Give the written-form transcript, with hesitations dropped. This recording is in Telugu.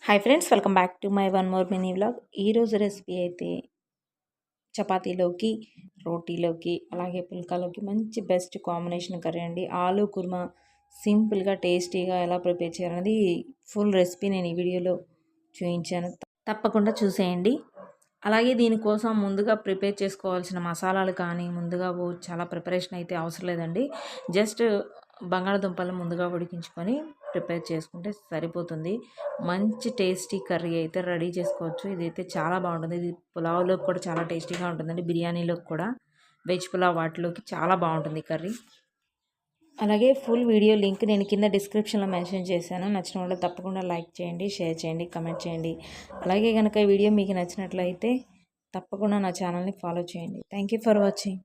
Hi friends, welcome back to my one more mini vlog. ఈరోజు రెసిపీ అయితే చపాతీలోకి, రోటీలోకి, అలాగే పుల్కాలోకి మంచి బెస్ట్ కాంబినేషన్ కర్రీ అండి. ఆలూ కుర్మా సింపుల్గా టేస్టీగా ఎలా ప్రిపేర్ చేయాలనేది ఫుల్ రెసిపీ నేను ఈ వీడియోలో చూపించాను. తప్పకుండా చూసేయండి. అలాగే దీనికోసం ముందుగా ప్రిపేర్ చేసుకోవాల్సిన మసాలాలు కానీ ముందుగా చాలా ప్రిపరేషన్ అయితే అవసరం లేదండి. జస్ట్ బంగాళదుంపలు ముందుగా ఉడికించుకొని ప్రిపేర్ చేసుకుంటే సరిపోతుంది. మంచి టేస్టీ కర్రీ అయితే రెడీ చేసుకోవచ్చు. ఇదైతే చాలా బాగుంటుంది. ఇది పులావ్లోకి కూడా చాలా టేస్టీగా ఉంటుందండి. బిర్యానీలోకి కూడా, వెజ్ పులావ్ వాటిలోకి చాలా బాగుంటుంది కర్రీ. అలాగే ఫుల్ వీడియో లింక్ నేను కింద డిస్క్రిప్షన్లో మెన్షన్ చేశాను. నచ్చిన వాళ్ళు తప్పకుండా లైక్ చేయండి, షేర్ చేయండి, కమెంట్ చేయండి. అలాగే కనుక ఈ వీడియో మీకు నచ్చినట్లయితే తప్పకుండా నా ఛానల్ని ఫాలో చేయండి. Thank you for watching.